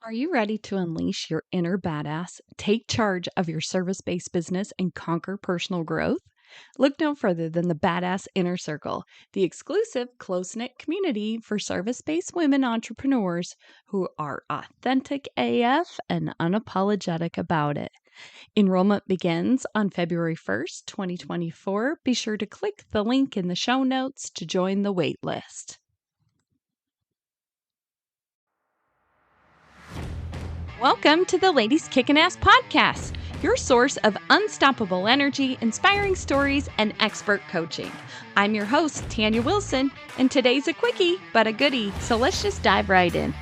Are you ready to unleash your inner badass, take charge of your service based business, and conquer personal growth? Look no further than the Badass Inner Circle, the exclusive, close knit community for service based women entrepreneurs who are authentic AF and unapologetic about it. Enrollment begins on February 1st, 2024. Be sure to click the link in the show notes to join the wait list. Welcome to the Ladies Kickin' Ass Podcast, your source of unstoppable energy, inspiring stories, and expert coaching. I'm your host, Tanya Wilson, and today's a quickie, but a goodie, so let's just dive right in.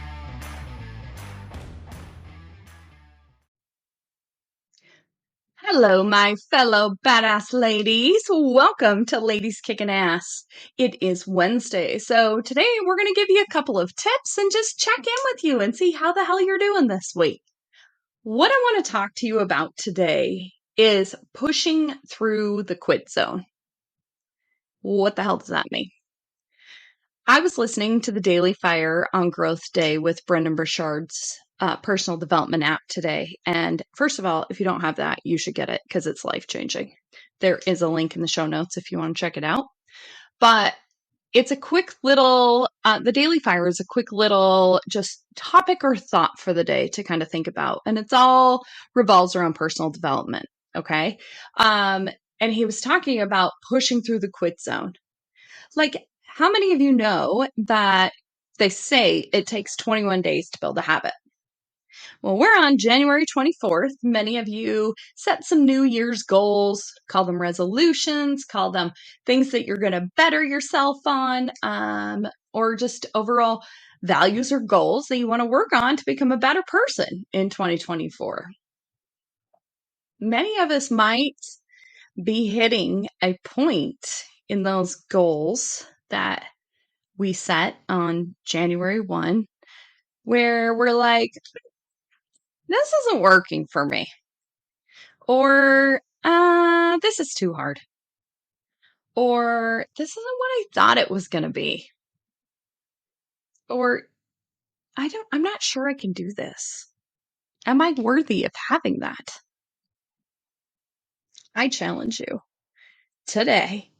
Hello, my fellow badass ladies. Welcome to Ladies Kickin' Ass. It is Wednesday, so today we're going to give you a couple of tips and just check in with you and see how the hell you're doing this week. What I want to talk to you about today is pushing through the quit zone. What the hell does that mean? I was listening to the Daily Fire on Growth Day with Brendan Burchard's personal development app today. And first of all, if you don't have that, you should get it because it's life-changing. There is a link in the show notes if you want to check it out. But it's a quick little, the Daily Fire is a quick little just topic or thought for the day to kind of think about. And it's all revolves around personal development. Okay. And he was talking about pushing through the quit zone. Like, how many of you know that they say it takes 21 days to build a habit? Well, we're on January 24th. Many of you set some New Year's goals, call them resolutions, call them things that you're going to better yourself on, or just overall values or goals that you want to work on to become a better person in 2024. Many of us might be hitting a point in those goals that we set on January 1 where we're like, this isn't working for me. Or, this is too hard. Or, this isn't what I thought it was going to be. Or, I'm not sure I can do this. Am I worthy of having that? I challenge you today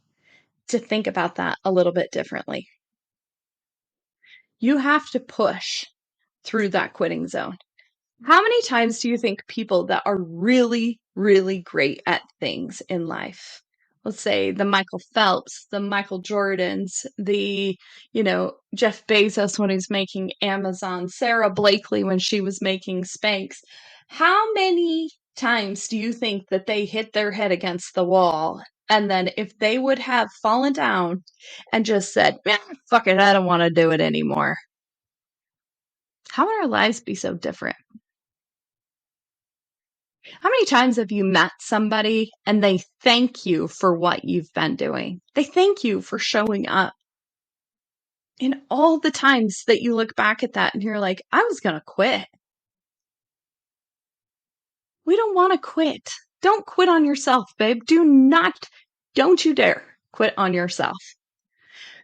to think about that a little bit differently. You have to push through that quitting zone. How many times do you think people that are really, really great at things in life, let's say the Michael Phelps, the Michael Jordans, the, Jeff Bezos when he's making Amazon, Sarah Blakely when she was making Spanx, how many times do you think that they hit their head against the wall? And then if they would have fallen down and just said, fuck it, I don't want to do it anymore. How would our lives be so different? How many times have you met somebody and they thank you for what you've been doing? They thank you for showing up. And all the times that you look back at that and you're like, I was going to quit. We don't want to quit. Don't quit on yourself, babe. Don't you dare quit on yourself.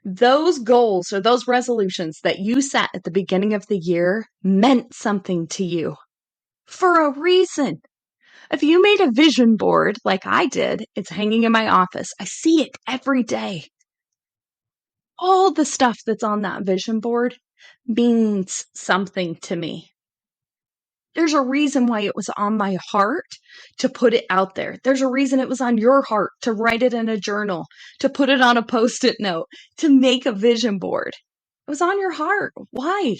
Those goals or those resolutions that you set at the beginning of the year meant something to you for a reason. If you made a vision board like I did, it's hanging in my office. I see it every day. All the stuff that's on that vision board means something to me. There's a reason why it was on my heart to put it out there. There's a reason it was on your heart to write it in a journal, to put it on a Post-it note, to make a vision board. It was on your heart. Why?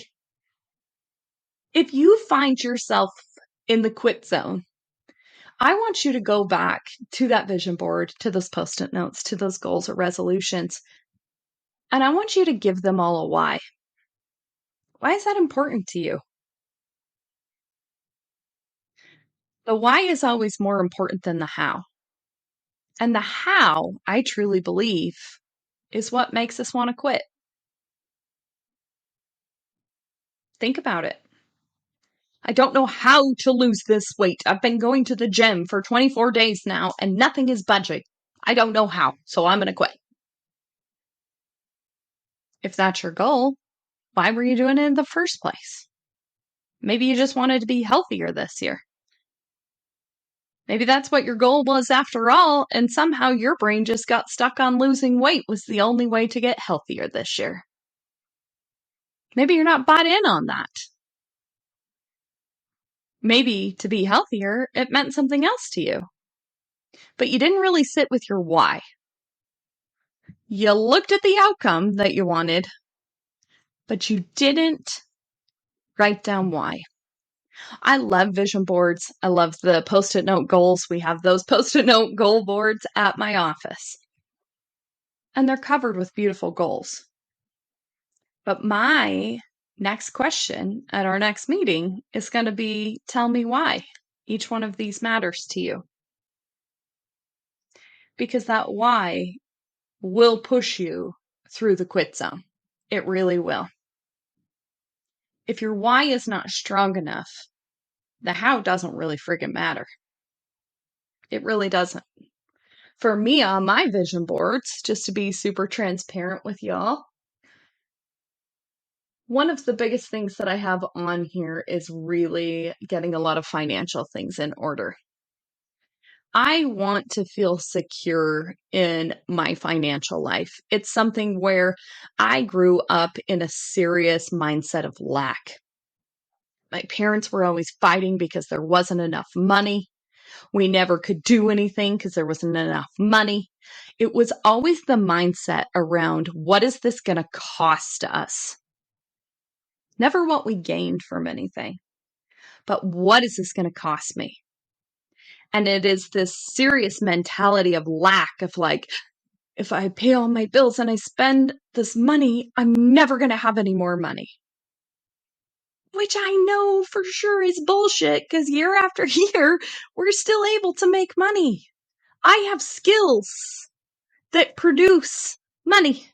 If you find yourself in the quit zone, I want you to go back to that vision board, to those Post-it notes, to those goals or resolutions, and I want you to give them all a why. Why is that important to you? The why is always more important than the how. And the how, I truly believe, is what makes us want to quit. Think about it. I don't know how to lose this weight. I've been going to the gym for 24 days now and nothing is budging. I don't know how, so I'm going to quit. If that's your goal, why were you doing it in the first place? Maybe you just wanted to be healthier this year. Maybe that's what your goal was after all, and somehow your brain just got stuck on losing weight was the only way to get healthier this year. Maybe you're not bought in on that. Maybe to be healthier, it meant something else to you. But you didn't really sit with your why. You looked at the outcome that you wanted, but you didn't write down why. I love vision boards. I love the Post-it note goals. We have those Post-it note goal boards at my office. And they're covered with beautiful goals. But my next question at our next meeting is going to be, tell me why each one of these matters to you. Because that why will push you through the quit zone. It really will. If your why is not strong enough, the how doesn't really friggin' matter. It really doesn't. For me on my vision boards, just to be super transparent with y'all, one of the biggest things that I have on here is really getting a lot of financial things in order. I want to feel secure in my financial life. It's something where I grew up in a serious mindset of lack. My parents were always fighting because there wasn't enough money. We never could do anything because there wasn't enough money. It was always the mindset around what is this going to cost us? Never what we gained from anything, but what is this going to cost me? And it is this serious mentality of lack of like, if I pay all my bills and I spend this money, I'm never going to have any more money. Which I know for sure is bullshit because year after year, we're still able to make money. I have skills that produce money.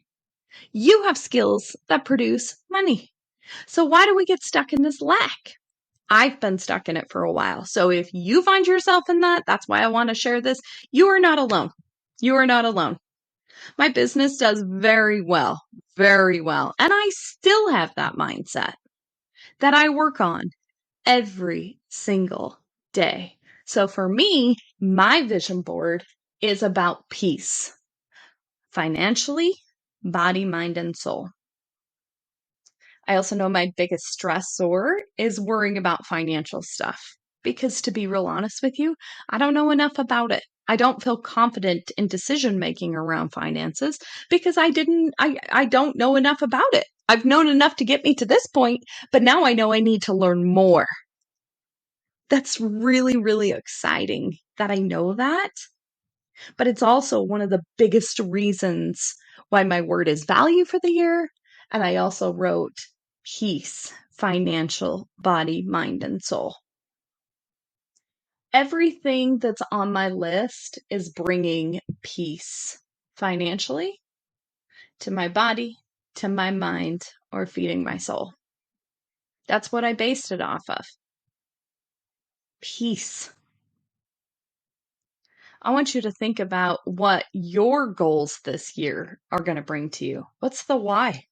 You have skills that produce money. So why do we get stuck in this lack? I've been stuck in it for a while. So if you find yourself in that, that's why I want to share this. You are not alone. You are not alone. My business does very well, very well. And I still have that mindset that I work on every single day. So for me, my vision board is about peace, financially, body, mind, and soul. I also know my biggest stressor is worrying about financial stuff because to be real honest with you, I don't know enough about it. I don't feel confident in decision making around finances because I don't know enough about it. I've known enough to get me to this point, but now I know I need to learn more. That's really, really exciting that I know that. But it's also one of the biggest reasons why my word is value for the year. And I also wrote peace, financial, body, mind, and soul. Everything that's on my list is bringing peace financially to my body, to my mind, or feeding my soul. That's what I based it off of. Peace. I want you to think about what your goals this year are going to bring to you. What's the why?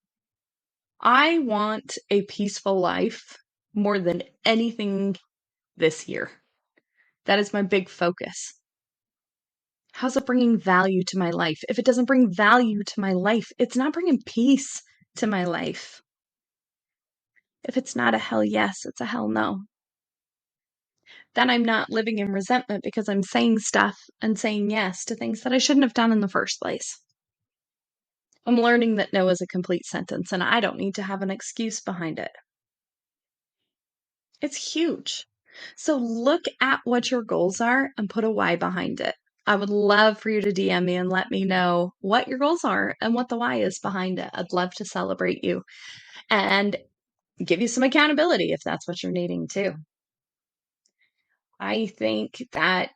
I want a peaceful life more than anything this year. That is my big focus. How's it bringing value to my life? If it doesn't bring value to my life, it's not bringing peace to my life. If it's not a hell yes, it's a hell no. Then I'm not living in resentment because I'm saying stuff and saying yes to things that I shouldn't have done in the first place. I'm learning that no is a complete sentence and I don't need to have an excuse behind it. It's huge. So look at what your goals are and put a why behind it. I would love for you to DM me and let me know what your goals are and what the why is behind it. I'd love to celebrate you and give you some accountability if that's what you're needing too. I think that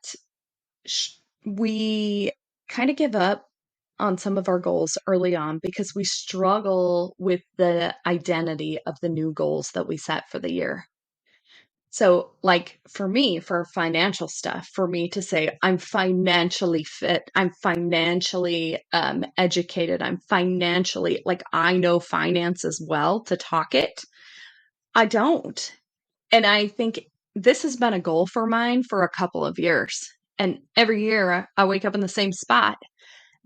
we kind of give up on some of our goals early on because we struggle with the identity of the new goals that we set for the year. So like for me, for financial stuff, for me to say, I'm financially fit, I'm financially educated, I'm financially, like I know finance as well to talk it. I don't. And I think this has been a goal for mine for a couple of years. And every year I wake up in the same spot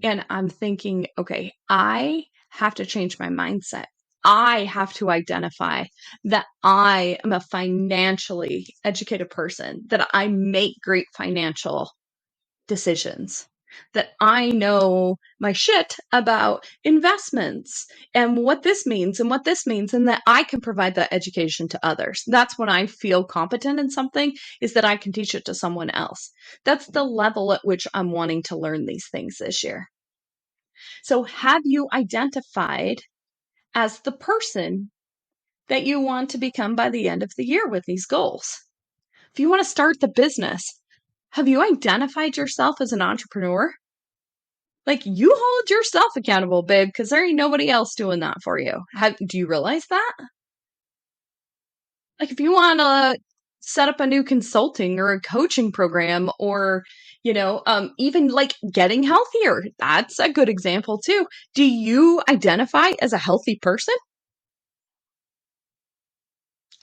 and I'm thinking, okay, I have to change my mindset. I have to identify that I am a financially educated person, that I make great financial decisions, that I know my shit about investments and what this means and what this means, and that I can provide that education to others. That's when I feel competent in something, is that I can teach it to someone else. That's the level at which I'm wanting to learn these things this year. So have you identified as the person that you want to become by the end of the year with these goals? If you want to start the business, have you identified yourself as an entrepreneur? Like, you hold yourself accountable, babe, because there ain't nobody else doing that for you. Do you realize that? Like, if you want to set up a new consulting or a coaching program, or, even like getting healthier, that's a good example too. Do you identify as a healthy person?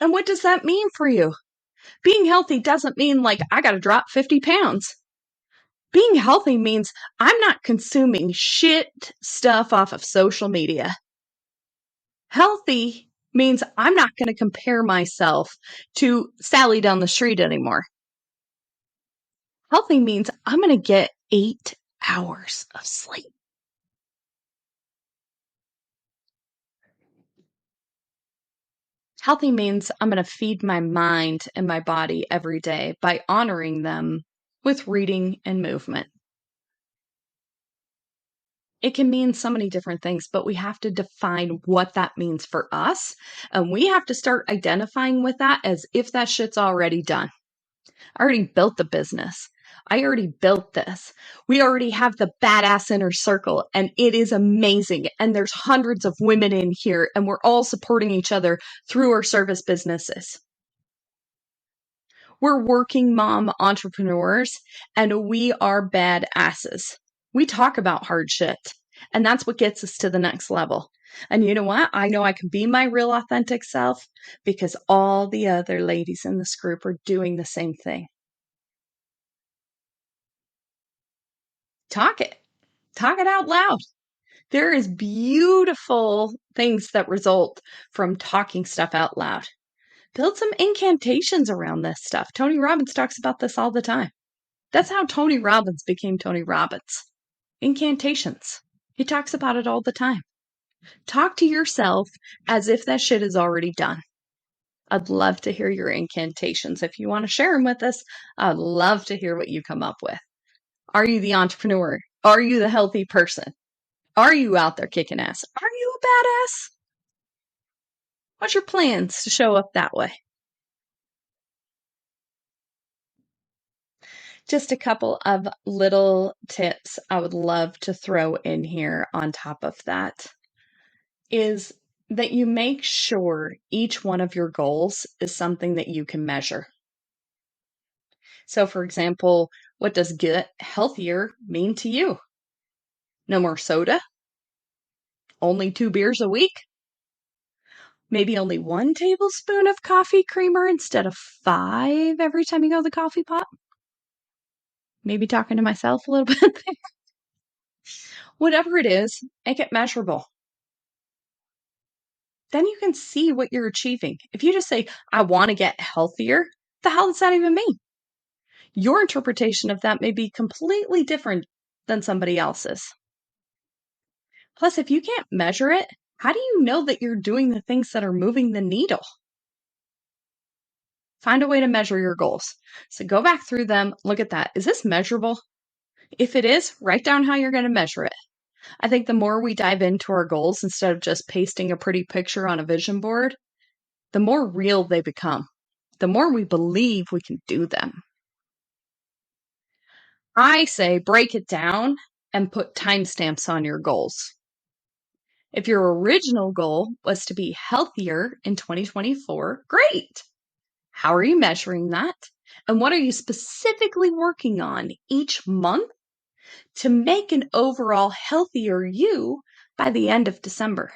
And what does that mean for you? Being healthy doesn't mean like I got to drop 50 pounds. Being healthy means I'm not consuming shit stuff off of social media. Healthy means I'm not going to compare myself to Sally down the street anymore. Healthy means I'm going to get 8 hours of sleep. Healthy means I'm going to feed my mind and my body every day by honoring them with reading and movement. It can mean so many different things, but we have to define what that means for us. And we have to start identifying with that as if that shit's already done. I already built the business. I already built this. We already have the badass inner circle, and it is amazing. And there's hundreds of women in here, and we're all supporting each other through our service businesses. We're working mom entrepreneurs, and we are badasses. We talk about hard shit, and that's what gets us to the next level. And you know what? I know I can be my real authentic self because all the other ladies in this group are doing the same thing. Talk it. Talk it out loud. There is beautiful things that result from talking stuff out loud. Build some incantations around this stuff. Tony Robbins talks about this all the time. That's how Tony Robbins became Tony Robbins. Incantations. He talks about it all the time. Talk to yourself as if that shit is already done. I'd love to hear your incantations. If you want to share them with us, I'd love to hear what you come up with. Are you the entrepreneur? Are you the healthy person? Are you out there kicking ass? Are you a badass? What's your plans to show up that way? Just a couple of little tips I would love to throw in here on top of that is that you make sure each one of your goals is something that you can measure. So, for example, what does get healthier mean to you? No more soda? Only 2 beers a week? Maybe only 1 tablespoon of coffee creamer instead of 5 every time you go to the coffee pot? Maybe talking to myself a little bit there. Whatever it is, make it measurable. Then you can see what you're achieving. If you just say, I want to get healthier, the hell does that even mean? Your interpretation of that may be completely different than somebody else's. Plus, if you can't measure it, how do you know that you're doing the things that are moving the needle? Find a way to measure your goals. So go back through them, look at that. Is this measurable? If it is, write down how you're going to measure it. I think the more we dive into our goals instead of just pasting a pretty picture on a vision board, the more real they become, the more we believe we can do them. I say break it down and put timestamps on your goals. If your original goal was to be healthier in 2024, great. How are you measuring that? And what are you specifically working on each month to make an overall healthier you by the end of December?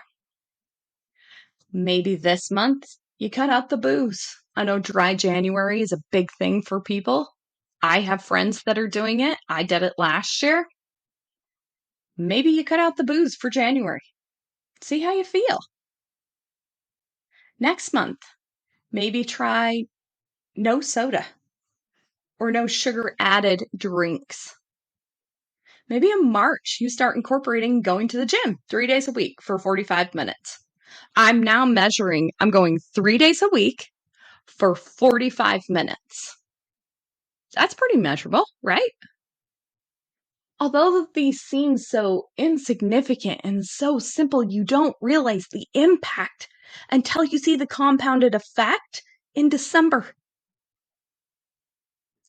Maybe this month you cut out the booze. I know dry January is a big thing for people. I have friends that are doing it. I did it last year. Maybe you cut out the booze for January. See how you feel. Next month, maybe try no soda or no sugar added drinks. Maybe in March, you start incorporating going to the gym 3 days a week for 45 minutes. I'm now measuring, I'm going 3 days a week for 45 minutes. That's pretty measurable, right? Although these seem so insignificant and so simple, you don't realize the impact until you see the compounded effect in December.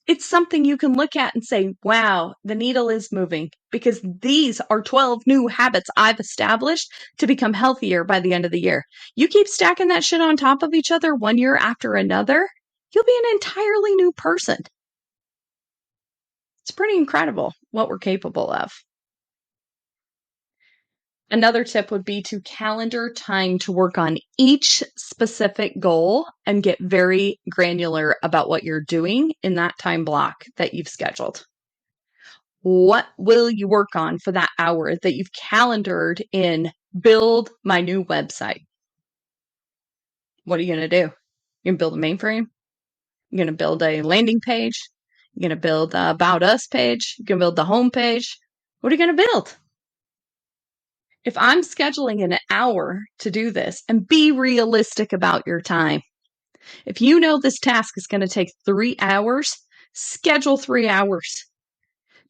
It's something you can look at and say, wow, the needle is moving, because these are 12 new habits I've established to become healthier by the end of the year. You keep stacking that shit on top of each other one year after another, you'll be an entirely new person. It's pretty incredible what we're capable of. Another tip would be to calendar time to work on each specific goal and get very granular about what you're doing in that time block that you've scheduled. What will you work on for that hour that you've calendared in build my new website? What are you going to do? You're going to build a mainframe? You're going to build a landing page? You're going to build a About Us page? You're going to build the home page? What are you going to build? If I'm scheduling an hour to do this, and be realistic about your time. If you know this task is going to take 3 hours, schedule 3 hours.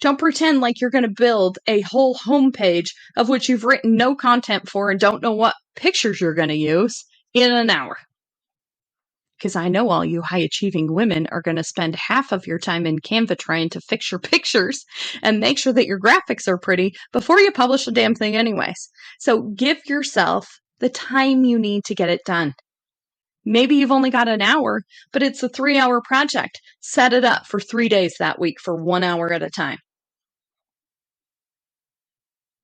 Don't pretend like you're going to build a whole homepage of which you've written no content for and don't know what pictures you're going to use in an hour. Because I know all you high-achieving women are going to spend half of your time in Canva trying to fix your pictures and make sure that your graphics are pretty before you publish the damn thing anyways. So give yourself the time you need to get it done. Maybe you've only got an hour, but it's a 3-hour project. Set it up for 3 days that week for 1 hour at a time.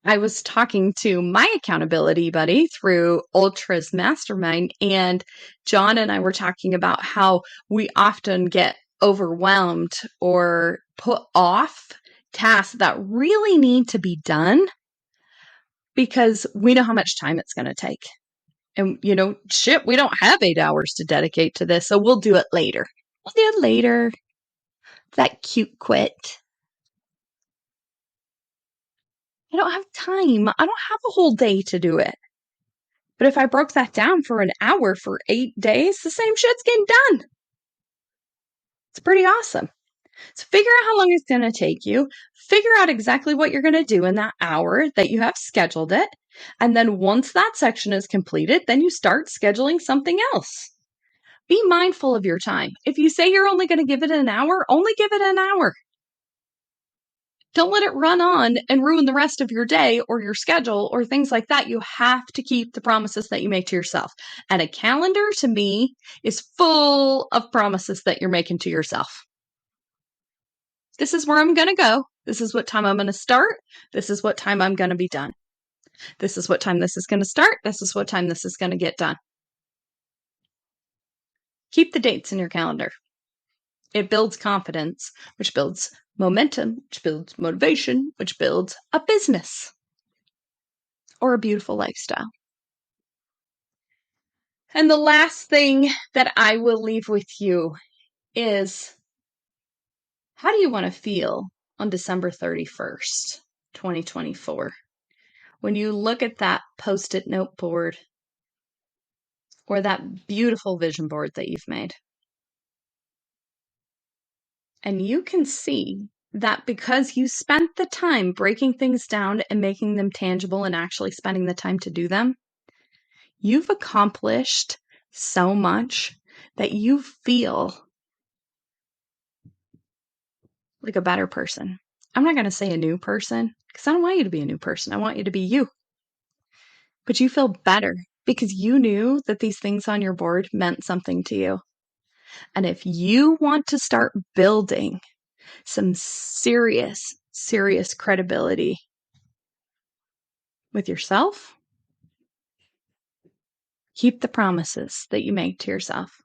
I was talking to my accountability buddy through Ultra's Mastermind, and John and I were talking about how we often get overwhelmed or put off tasks that really need to be done because we know how much time it's going to take. And, shit, we don't have 8 hours to dedicate to this, so we'll do it later. We'll do it later. That cute quit. I don't have time. I don't have a whole day to do it. But if I broke that down for an hour for 8 days, the same shit's getting done. It's pretty awesome. So figure out how long it's going to take you. Figure out exactly what you're going to do in that hour that you have scheduled it. And then once that section is completed, then you start scheduling something else. Be mindful of your time. If you say you're only going to give it an hour, only give it an hour. Don't let it run on and ruin the rest of your day or your schedule or things like that. You have to keep the promises that you make to yourself. And a calendar, to me, is full of promises that you're making to yourself. This is where I'm going to go. This is what time I'm going to start. This is what time I'm going to be done. This is what time this is going to start. This is what time this is going to get done. Keep the dates in your calendar. It builds confidence, which builds momentum, which builds motivation, which builds a business or a beautiful lifestyle. And the last thing that I will leave with you is, how do you want to feel on December 31st, 2024? When you look at that Post-it note board or that beautiful vision board that you've made, and you can see that because you spent the time breaking things down and making them tangible and actually spending the time to do them, you've accomplished so much that you feel like a better person. I'm not going to say a new person because I don't want you to be a new person. I want you to be you. But you feel better because you knew that these things on your board meant something to you. And if you want to start building some serious credibility with yourself, keep the promises that you make to yourself.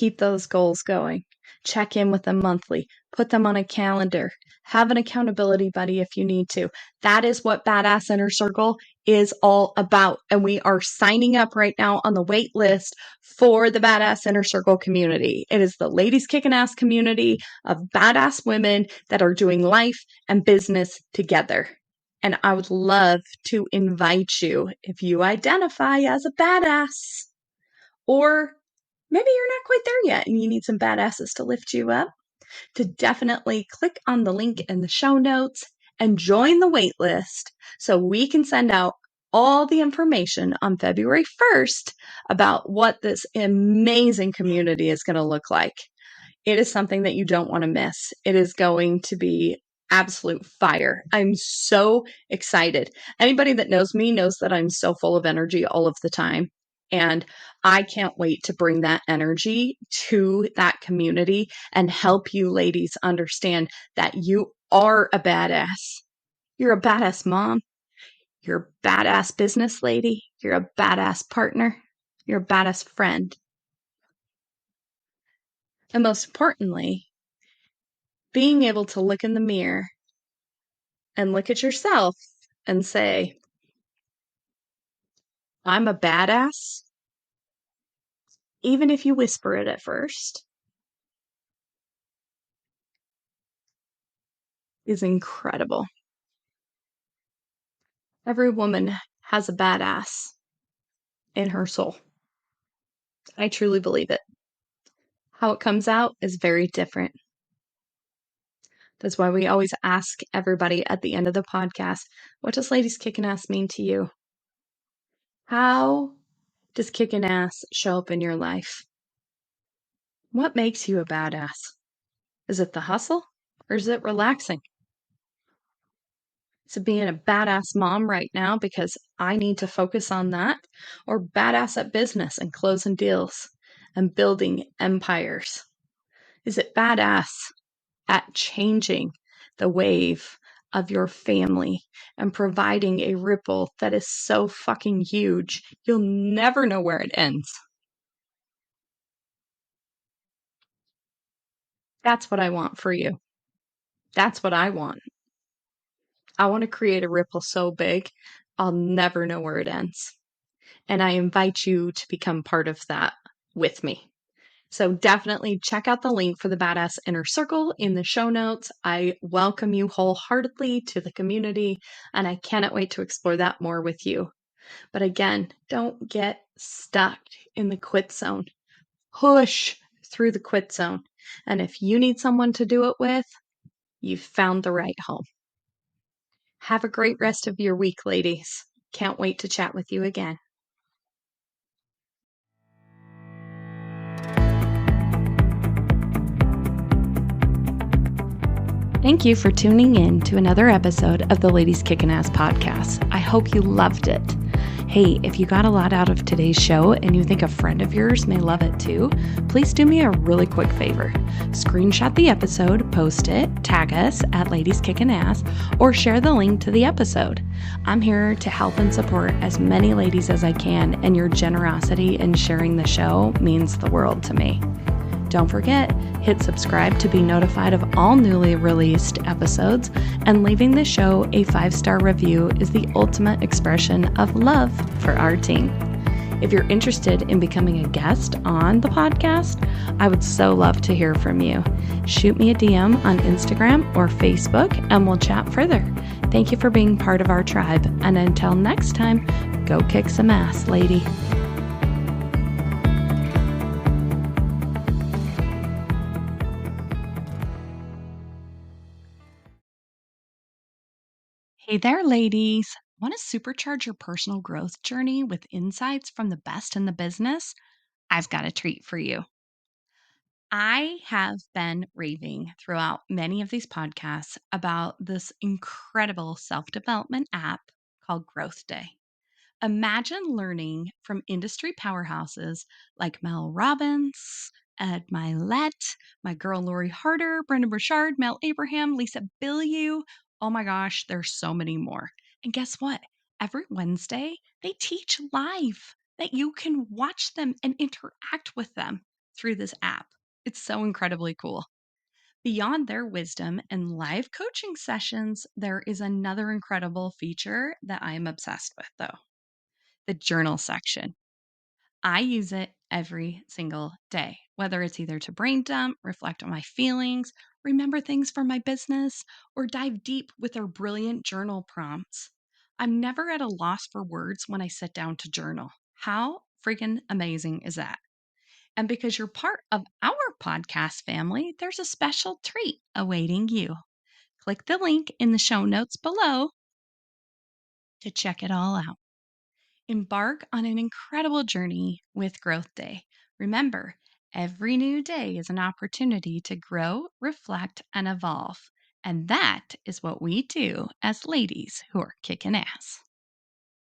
Keep those goals going. Check in with them monthly. Put them on a calendar. Have an accountability buddy if you need to. That is what Badass Inner Circle is all about. And we are signing up right now on the wait list for the Badass Inner Circle community. It is the ladies kicking ass community of badass women that are doing life and business together. And I would love to invite you if you identify as a badass, or maybe you're not quite there yet and you need some badasses to lift you up, to definitely click on the link in the show notes and join the wait list so we can send out all the information on February 1st about what this amazing community is going to look like. It is something that you don't want to miss. It is going to be absolute fire. I'm so excited. Anybody that knows me knows that I'm so full of energy all of the time. And I can't wait to bring that energy to that community and help you ladies understand that you are a badass. You're a badass mom. You're a badass business lady. You're a badass partner. You're a badass friend. And most importantly, being able to look in the mirror and look at yourself and say, I'm a badass, even if you whisper it at first, is incredible. Every woman has a badass in her soul. I truly believe it. How it comes out is very different. That's why we always ask everybody at the end of the podcast, what does ladies kicking ass mean to you? How does kicking ass show up in your life? What makes you a badass? Is it the hustle or is it relaxing? Is it being a badass mom right now because I need to focus on that? Or badass at business and closing deals and building empires? Is it badass at changing the wave of your family and providing a ripple that is so fucking huge, you'll never know where it ends? That's what I want for you. That's what I want. I want to create a ripple so big, I'll never know where it ends. And I invite you to become part of that with me. So definitely check out the link for the Badass Inner Circle in the show notes. I welcome you wholeheartedly to the community, and I cannot wait to explore that more with you. But again, don't get stuck in the quit zone. Push through the quit zone. And if you need someone to do it with, you've found the right home. Have a great rest of your week, ladies. Can't wait to chat with you again. Thank you for tuning in to another episode of the Ladies Kickin' Ass podcast. I hope you loved it. Hey, if you got a lot out of today's show and you think a friend of yours may love it too, please do me a really quick favor. Screenshot the episode, post it, tag us at Ladies Kickin' Ass, or share the link to the episode. I'm here to help and support as many ladies as I can, and your generosity in sharing the show means the world to me. Don't forget, hit subscribe to be notified of all newly released episodes, and leaving the show a 5-star review is the ultimate expression of love for our team. If you're interested in becoming a guest on the podcast, I would so love to hear from you. Shoot me a DM on Instagram or Facebook and we'll chat further. Thank you for being part of our tribe, and until next time, go kick some ass, lady. Hey there, ladies. Want to supercharge your personal growth journey with insights from the best in the business? I've got a treat for you. I have been raving throughout many of these podcasts about this incredible self-development app called Growth Day. Imagine learning from industry powerhouses like Mel Robbins, Ed Milet, my girl Lori Harder, Brendon Burchard, Mel Abraham, Lisa Bilyeu. Oh my gosh, there's so many more. And guess what? Every Wednesday, they teach live that you can watch them and interact with them through this app. It's so incredibly cool. Beyond their wisdom and live coaching sessions, there is another incredible feature that I am obsessed with, though: the journal section. I use it every single day, whether it's either to brain dump, reflect on my feelings, remember things for my business, or dive deep with our brilliant journal prompts. I'm never at a loss for words when I sit down to journal. How freaking amazing is that? And because you're part of our podcast family, there's a special treat awaiting you. Click the link in the show notes below to check it all out. Embark on an incredible journey with Growth Day. Remember, every new day is an opportunity to grow, reflect, and evolve. And that is what we do as ladies who are kicking ass.